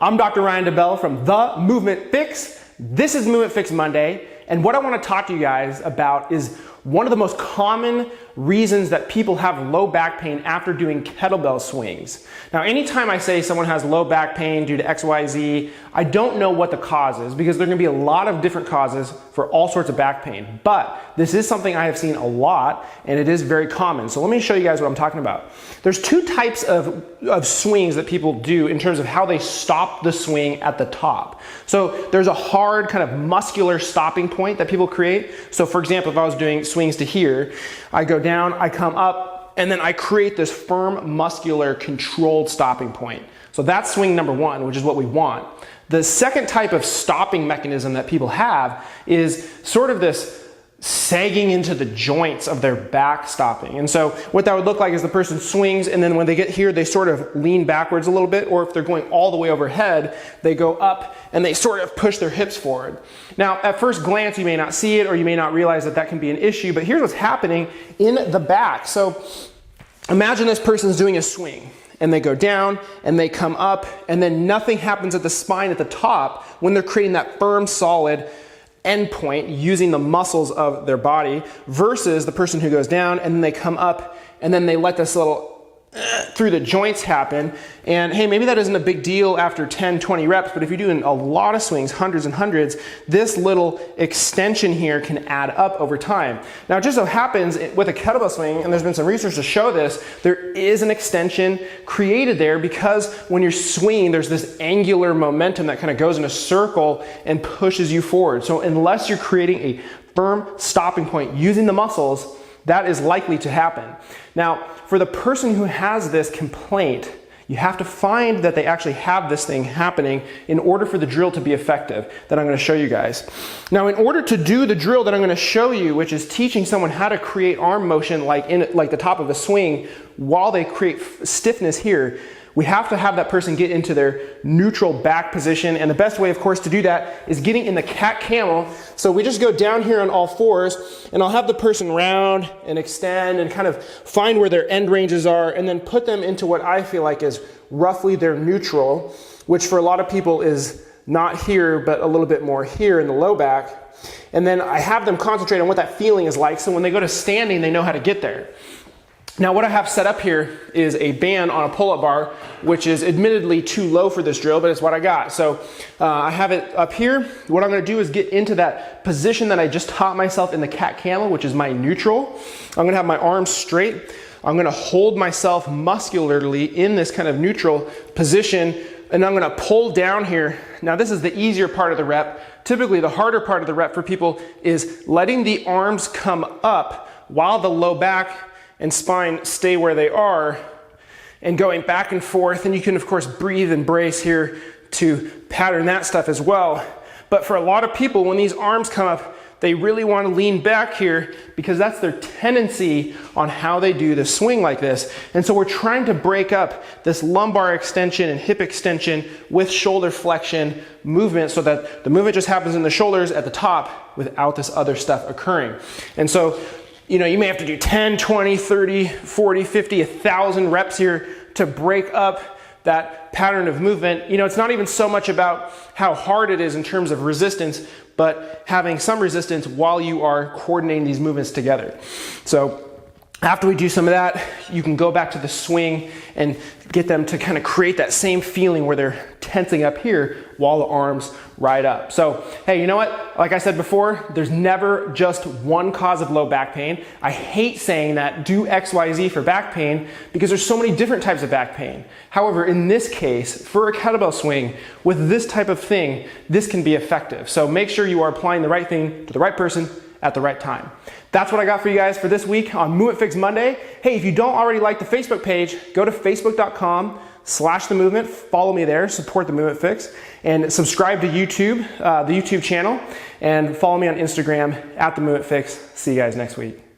I'm Dr. Ryan DeBell from The Movement Fix. This is Movement Fix Monday, and what I want to talk to you guys about is one of the most common reasons that people have low back pain after doing kettlebell swings. Now, anytime I say someone has low back pain due to XYZ, I don't know what the cause is because there are going to be a lot of different causes for all sorts of back pain. But this is something I have seen a lot, and it is very common. So let me show you guys what I'm talking about. There's two types of swings that people do in terms of how they stop the swing at the top. So there's a hard kind of muscular stopping point that people create. So for example, if I was doing swings to here, I go down, I come up, and then I create this firm, muscular, controlled stopping point. So that's swing number one, which is what we want. The second type of stopping mechanism that people have is sort of this sagging into the joints of their back stopping. And so what that would look like is the person swings, and then when they get here, they sort of lean backwards a little bit, or if they're going all the way overhead, they go up and they sort of push their hips forward. Now, at first glance, you may not see it, or you may not realize that that can be an issue, but here's what's happening in the back. So imagine this person's doing a swing, and they go down and they come up, and then nothing happens at the spine at the top when they're creating that firm, solid end point using the muscles of their body, versus the person who goes down and then they come up and then they let this little through the joints happen. And hey, maybe that isn't a big deal after 10, 20 reps, but if you're doing a lot of swings, hundreds and hundreds, this little extension here can add up over time. Now, it just so happens with a kettlebell swing, and there's been some research to show this, there is an extension created there because when you're swinging, there's this angular momentum that kind of goes in a circle and pushes you forward. So unless you're creating a firm stopping point using the muscles, that is likely to happen. Now, for the person who has this complaint, you have to find that they actually have this thing happening in order for the drill to be effective that I'm going to show you guys. Now, in order to do the drill that I'm going to show you, which is teaching someone how to create arm motion like the top of a swing while they create stiffness here, we have to have that person get into their neutral back position. And the best way, of course, to do that is getting in the cat camel. So we just go down here on all fours, and I'll have the person round and extend and kind of find where their end ranges are, and then put them into what I feel like is roughly their neutral, which for a lot of people is not here, but a little bit more here in the low back. And then I have them concentrate on what that feeling is like, so when they go to standing, they know how to get there. Now, what I have set up here is a band on a pull-up bar, which is admittedly too low for this drill, but it's what I got. So I have it up here. What I'm going to do is get into that position that I just taught myself in the cat camel, which is my neutral. I'm going to have my arms straight. I'm going to hold myself muscularly in this kind of neutral position, and I'm going to pull down here. Now, this is the easier part of the rep. Typically, the harder part of the rep for people is letting the arms come up while the low back and spine stay where they are, and going back and forth. And you can, of course, breathe and brace here to pattern that stuff as well. But for a lot of people, when these arms come up, they really want to lean back here because that's their tendency on how they do the swing like this. And so we're trying to break up this lumbar extension and hip extension with shoulder flexion movement so that the movement just happens in the shoulders at the top without this other stuff occurring. And so, you know, you may have to do 10, 20, 30, 40, 50, 1,000 reps here to break up that pattern of movement. You know, it's not even so much about how hard it is in terms of resistance, but having some resistance while you are coordinating these movements together. So after we do some of that, you can go back to the swing and get them to kind of create that same feeling where they're tensing up here while the arms ride up. So, hey, you know what? Like I said before, there's never just one cause of low back pain. I hate saying that do XYZ for back pain because there's so many different types of back pain. However, in this case, for a kettlebell swing with this type of thing, this can be effective. So make sure you are applying the right thing to the right person at the right time. That's what I got for you guys for this week on Movement Fix Monday. Hey, if you don't already like the Facebook page, go to facebook.com/The Movement. Follow me there, support the Movement Fix, and subscribe to YouTube, the YouTube channel, and follow me on Instagram @The Movement Fix. See you guys next week.